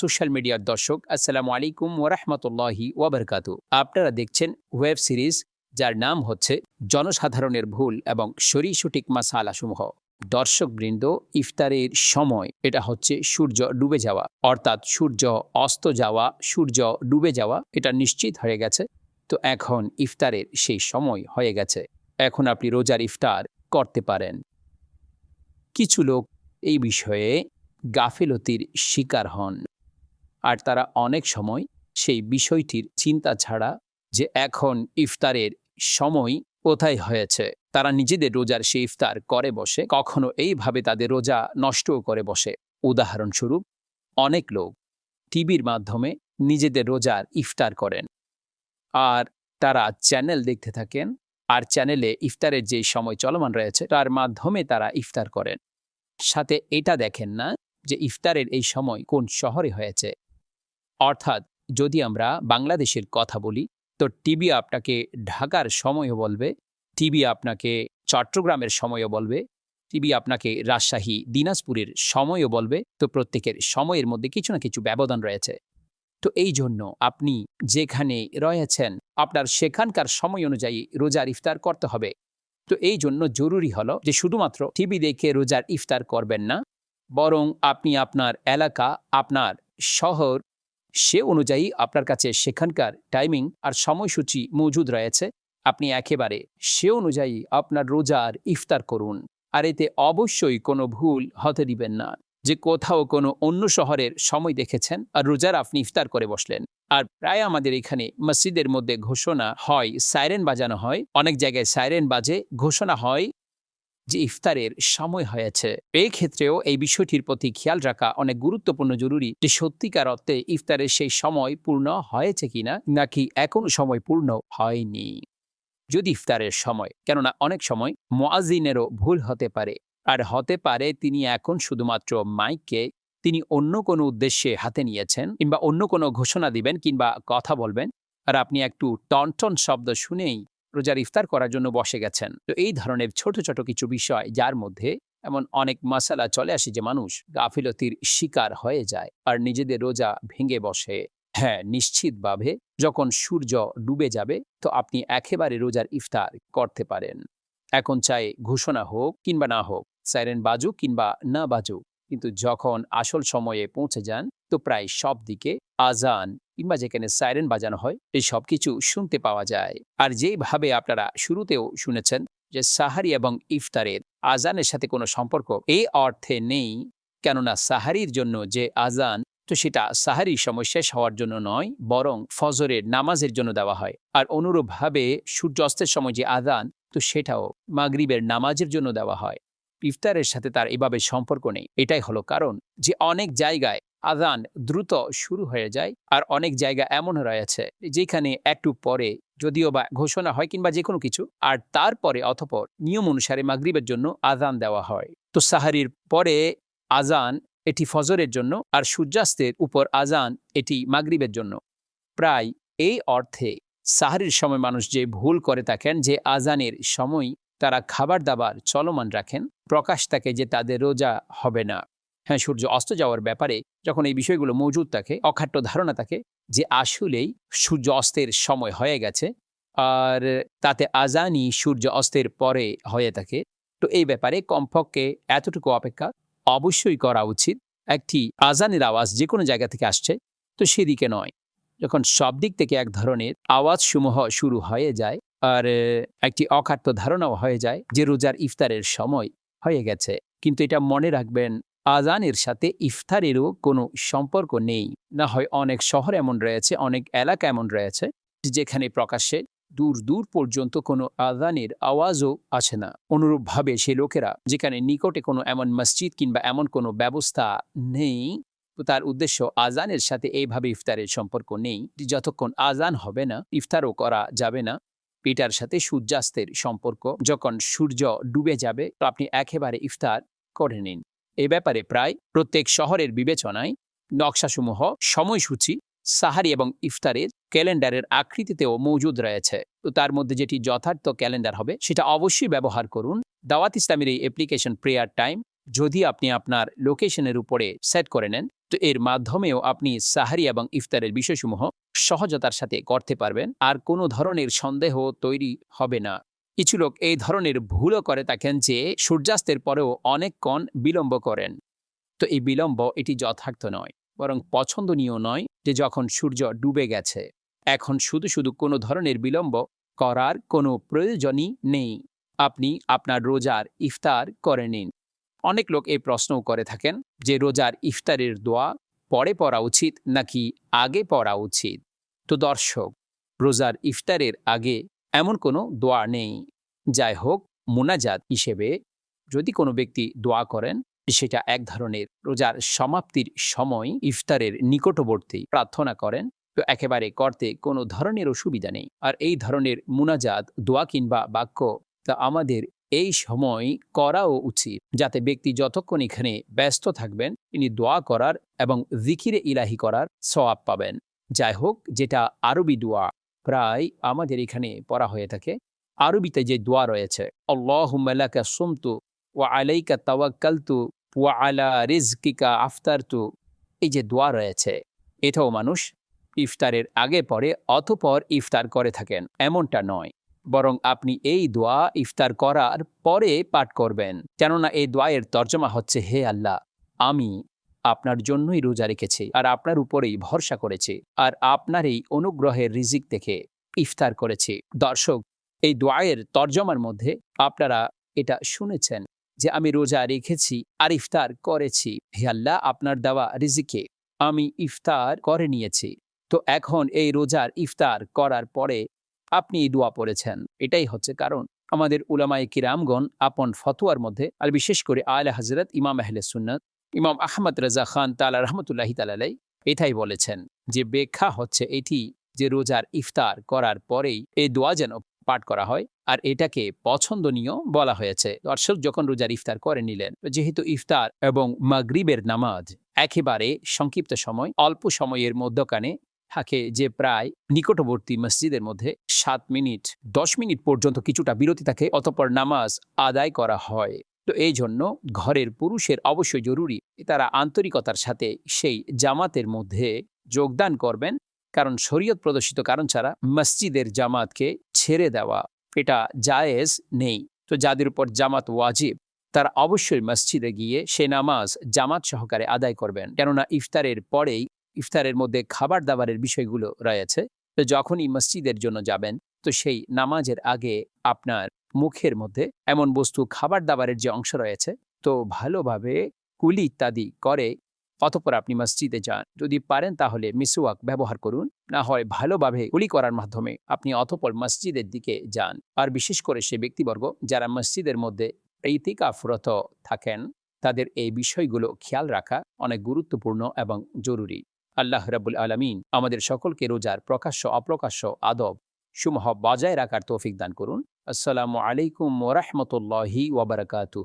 Social মিডিয়ার দর্শক, আসসালামু আলাইকুম ওয়া রাহমাতুল্লাহি ওয়া বারাকাতুহু। আপনারা দেখছেন ওয়েব সিরিজ যার নাম হচ্ছে জনসাধারণের ভুল এবং সঠিক মাসালাসমূহ। দর্শকবৃন্দ, ইফতারের সময় এটা হচ্ছে সূর্য ডুবে যাওয়া, অর্থাৎ সূর্য অস্ত যাওয়া, সূর্য ডুবে যাওয়া এটা নিশ্চিত হয়ে গেছে। তো এখন ইফতারের সেই সময় হয়ে গেছে, এখন আপনি রোজার ইফতার করতে পারেন। কিছু লোক এই বিষয়ে গাফিলতির শিকার হন, আর তারা অনেক সময় সেই বিষয়টির চিন্তা ছাড়া যে এখন ইফতারের সময় কোথায় হয়েছে, তারা নিজেদের রোজার সেই ইফতার করে বসে, কখনো এইভাবে তাদের রোজা নষ্টও করে বসে। উদাহরণস্বরূপ, অনেক লোক টিভির মাধ্যমে নিজেদের রোজার ইফতার করেন, আর তারা চ্যানেল দেখতে থাকেন, আর চ্যানেলে ইফতারের যে সময় চলমান রয়েছে তার মাধ্যমে তারা ইফতার করেন। সাথে এটা দেখেন না যে ইফতারের এই সময় কোন শহরে হয়েছে। অর্থাৎ যদি আমরা বাংলাদেশের কথা বলি, তো টিভি আপনাকে ঢাকার সময়ও বলবে, টিভি আপনাকে চট্টগ্রামের সময়ও বলবে, টিভি আপনাকে রাজশাহী দিনাজপুরের সময়ও বলবে। তো প্রত্যেকের সময়ের মধ্যে কিছু না কিছু ব্যবধান রয়েছে। তো এই জন্য আপনি যেখানে রয়েছেন আপনার সেখানকার সময় অনুযায়ী রোজার ইফতার করতে হবে। তো এই জন্য জরুরি হলো যে শুধুমাত্র টিভি দেখে রোজার ইফতার করবেন না, বরং আপনি আপনার এলাকা, আপনার শহর, সে অনুযায়ী আপনার কাছে সেখানকার টাইমিং আর সময়সূচি মজুদ রয়েছে, আপনি একেবারে সে অনুযায়ী আপনার রোজার ইফতার করুন। আর এতে অবশ্যই কোনো ভুল হতে দিবেন না যে কোথাও কোনো অন্য শহরের সময় দেখেছেন আর রোজার আপনি ইফতার করে বসলেন। আর প্রায় আমাদের এখানে মসজিদের মধ্যে ঘোষণা হয়, সাইরেন বাজানো হয়, অনেক জায়গায় সাইরেন বাজে, ঘোষণা হয় যে ইফতারের সময় হয়েছে। এই ক্ষেত্রেও এই বিষয়টির প্রতি খেয়াল রাখা অনেক গুরুত্বপূর্ণ, জরুরি যে সত্যিকার অর্থে ইফতারের সেই সময় পূর্ণ হয়েছে কিনা, নাকি এখনো সময় পূর্ণ হয়নি। যদি ইফতারের সময়, কেননা অনেক সময় মুয়াজ্জিনেরও ভুল হতে পারে, আর হতে পারে তিনি এখন শুধুমাত্র মাইককে তিনি অন্য কোনো উদ্দেশ্যে হাতে নিয়েছেন, কিংবা অন্য কোনো ঘোষণা দিবেন কিংবা কথা বলবেন, আর আপনি একটু টনটন শব্দ শুনেই রোজার ইফতার করার জন্য বসে গেছেন। তো এই ধরনের ছোট ছোট কিছু বিষয়, যার মধ্যে এমন অনেক মাসালা চলে আসে যে মানুষ গাফিলতির শিকার হয়ে যায় আর নিজেদের রোজা ভেঙে বসে। হ্যাঁ, নিশ্চিতভাবে যখন সূর্য ডুবে যাবে তো আপনি একেবারে রোজার ইফতার করতে পারেন। এখন চাই ঘোষণা হোক কিংবা না হোক, সাইরেন বাজুক কিংবা না বাজুক, কিন্তু যখন আসল সময়ে পৌঁছে যান তো প্রায় সব দিকে আজান কিংবা যেখানে সাইরেন বাজানো হয় এই সব কিছু শুনতে পাওয়া যায়। আর যেভাবে আপনারা শুরুতেও শুনেছেন যে সাহারি এবং ইফতারের আজানের সাথে কোনো সম্পর্ক এই অর্থে নেই, কেননা সাহারির জন্য যে আজান, তো সেটা সাহারির সময় শেষ হওয়ার জন্য নয়, বরং ফজরের নামাজের জন্য দেওয়া হয়। আর অনুরূপভাবে সূর্যাস্তের সময় যে আজান, তো সেটাও মাগরিবের নামাজের জন্য দেওয়া হয়। ইফতারের সাথে তার এভাবে সম্পর্ক নেই। এটাই হলো কারণ যে অনেক জায়গায় আজান দ্রুত শুরু হয়ে যায়, আর অনেক জায়গা এমন রয়েছে যেখানে একটু পরে যদিও বা ঘোষণা হয় কিংবা যে কোনো কিছু, আর তারপরে অতঃপর নিয়ম অনুসারে মাগরিবের জন্য আজান দেওয়া হয়। তো সাহারির পরে আজান এটি ফজরের জন্য, আর সূর্যাস্তের উপর আজান এটি মাগরিবের জন্য। প্রায় এই অর্থে সাহারির সময় মানুষ যে ভুল করে থাকেন যে আজানের সময় তারা খাবার দাবার চলমান রাখেন, প্রকাশ থাকে যে তাদের রোজা হবে না। হ্যাঁ, সূর্য অস্ত যাওয়ার ব্যাপারে যখন এই বিষয়গুলো মজুদ থাকে, অখাট্য ধারণা থাকে যে আসলেই সূর্য অস্তের সময় হয়ে গেছে, আর তাতে আজানই সূর্য অস্তের পরে হয়ে থাকে। তো এই ব্যাপারে কমপক্ষে এতটুকু অপেক্ষা অবশ্যই করা উচিত। একটি আজানের আওয়াজ যে কোনো জায়গা থেকে আসছে, তো সেদিকে নয়। যখন সব দিক থেকে এক ধরনের আওয়াজসমূহ শুরু হয়ে যায়, আর একটি অখাট্য ধারণাও হয়ে যায় যে রোজার ইফতারের সময় হয়ে গেছে, কিন্তু এটা মনে রাখবেন আজানের সাথে ইফতারেরও কোনো সম্পর্ক নেই। না হয় অনেক শহর এমন রয়েছে, অনেক এলাকা এমন রয়েছে যেখানে প্রকাশ্যে দূর দূর পর্যন্ত কোনো আজানের আওয়াজও আসে না। অনুরূপভাবে সে লোকেরা যেখানে নিকটে কোনো এমন মসজিদ কিংবা এমন কোনো ব্যবস্থা নেই, তো তার উদ্দেশ্য আজানের সাথে এইভাবে ইফতারের সম্পর্ক নেই। যতক্ষণ আজান হবে না ইফতারও করা যাবে না। এটার সাথে সূর্যাস্তের সম্পর্ক, যখন সূর্য ডুবে যাবে তো আপনি একেবারে ইফতার করে নিন। এ ব্যাপারে প্রায় প্রত্যেক শহরের বিবেচনায় নকশাসমূহ, সময়সূচি সাহারি এবং ইফতারের ক্যালেন্ডারের আকৃতিতেও মজুদ রয়েছে। তো তার মধ্যে যেটি যথার্থ ক্যালেন্ডার হবে সেটা অবশ্যই ব্যবহার করুন। দাওয়াত ইসলামের এই অ্যাপ্লিকেশন প্রেয়ার টাইম যদি আপনি আপনার লোকেশনের উপরে সেট করে নেন, তো এর মাধ্যমেও আপনি সাহারি এবং ইফতারের বিষয়সমূহ সহজতার সাথে করতে পারবেন, আর কোনো ধরনের সন্দেহ তৈরি হবে না। কিছু লোক এই ধরনের ভুলও করে থাকেন যে সূর্যাস্তের পরেও অনেকক্ষণ বিলম্ব করেন। তো এই বিলম্ব এটি যথার্থ নয়, বরং পছন্দনীয় নয় যে যখন সূর্য ডুবে গেছে এখন শুধু শুধু কোনো ধরনের বিলম্ব করার কোনো প্রয়োজনই নেই। আপনি আপনার রোজার ইফতার করে নিন। অনেক লোক এই প্রশ্নও করে থাকেন যে রোজার ইফতারের দোয়া পরে পড়া উচিত নাকি আগে পড়া উচিত। তো দর্শক, রোজার ইফতারের আগে এমন কোনো দোয়া নেই। যাই হোক, মুনাজাত হিসেবে যদি কোনো ব্যক্তি দোয়া করেন, সেটা এক ধরনের রোজার সমাপ্তির সময় ইফতারের নিকটবর্তী প্রার্থনা করেন, তো একেবারে করতে কোনো ধরনের অসুবিধা নেই। আর এই ধরনের মুনাজাত দোয়া কিংবা বাক্য তা আমাদের এই সময় করাও উচিত, যাতে ব্যক্তি যতক্ষণ এখানে ব্যস্ত থাকবেন তিনি দোয়া করার এবং জিকিরে ইলাহি করার সওয়াব পাবেন। যাই হোক, যেটা আরবি দোয়া প্রায় আমাদের এখানে পড়া হয়ে থাকে, আরবিতে যে দোয়া রয়েছে, আল্লাহুম্মা লাকা সুমতু ওয়া আলাইকা তাওয়াক্কালতু ওয়া আলা রিজকিকা আফতারতু, এই যে দোয়া রয়েছে এটাও মানুষ ইফতারের আগে পরে অতঃপর ইফতার করে থাকেন, এমনটা নয়। বরং আপনি এই দোয়া ইফতার করার পরে পাঠ করবেন, কেননা এই দোয়ায়ের তর্জমা হচ্ছে, হে আল্লাহ, আমি আপনার জন্যই রোজা রেখেছি আর আপনার উপরেই ভরসা করেছি, আর আপনার এই অনুগ্রহের রিজিক থেকে ইফতার করেছি। দর্শক, এই দোয়ায়ের তর্জমার মধ্যে আপনারা এটা শুনেছেন যে আমি রোজা রেখেছি আর ইফতার করেছি, হে আল্লাহ, আপনার দেওয়া রিজিকে আমি ইফতার করে নিয়েছি। তো এখন এই রোজার ইফতার করার পরে আপনি এই দোয়া পড়েছেন, এটাই হচ্ছে কারণ। আমাদের উলামায়ে কিরামগণ আপন ফতোয়ার মধ্যে, আর বিশেষ করে আলে হযরত ইমাম আহলে সুন্নাত ইমাম আহমদ রাজা খান তাআলা রাহমাতুল্লাহি তাআলা আলাইহি এটাই বলেছেন যে ব্যাখ্যা হচ্ছে এটি যে রোজার ইফতার করার পরেই এই দোয়া যেন পাঠ করা হয়, আর এটাকে পছন্দনীয় বলা হয়েছে। দর্শক, যখন রোজার ইফতার করে নিলেন, যেহেতু ইফতার এবং মাগরিবের নামাজ একেবারে সংক্ষিপ্ত সময়, অল্প সময়ের মধ্যখানে থাকে, যে প্রায় নিকটবর্তী মসজিদের মধ্যে 7 মিনিট 10 মিনিট পর্যন্ত কিছুটা বিরতি থাকে, অতঃপর নামাজ আদায় করা হয়। তো এই জন্য ঘরের পুরুষের অবশ্যই জরুরি তারা আন্তরিকতার সাথে সেই জামাতের মধ্যে যোগদান করবেন, কারণ শরীয়ত প্রদর্শিত কারণ ছাড়া মসজিদের জামাতকে ছেড়ে দেওয়া এটা জায়েজ নেই। তো যাদের উপর জামাত ওয়াজিব তারা অবশ্যই মসজিদে গিয়ে সে নামাজ জামাত সহকারে আদায় করবেন, কেননা ইফতারের পরেই ইফতারের মধ্যে খাবার দাবারের বিষয়গুলো রয়েছে। তো যখনই মসজিদের জন্য যাবেন, তো সেই নামাজের আগে আপনার মুখের মধ্যে এমন বস্তু খাবার দাবারের যে অংশ রয়েছে, তো ভালোভাবে কুলি ইত্যাদি করে অতঃপর আপনি মসজিদে যান। যদি পারেন তাহলে মিসওয়াক ব্যবহার করুন, না হয় ভালোভাবে কুলি করার মাধ্যমে আপনি অতঃপর মসজিদের দিকে যান। আর বিশেষ করে সে ব্যক্তিবর্গ যারা মসজিদের মধ্যে ইতিকাফরত থাকেন, তাদের এই বিষয়গুলো খেয়াল রাখা অনেক গুরুত্বপূর্ণ এবং জরুরি। আল্লাহ রাব্বুল আলামিন আমাদের সকলকে রোজার প্রকাশ্য অপ্রকাশ্য আদব সমূহ বজায় রাখার তৌফিক দান করুন। আসসালামু আলাইকুম ওয়া রাহমাতুল্লাহি ওয়া বারাকাতুহু।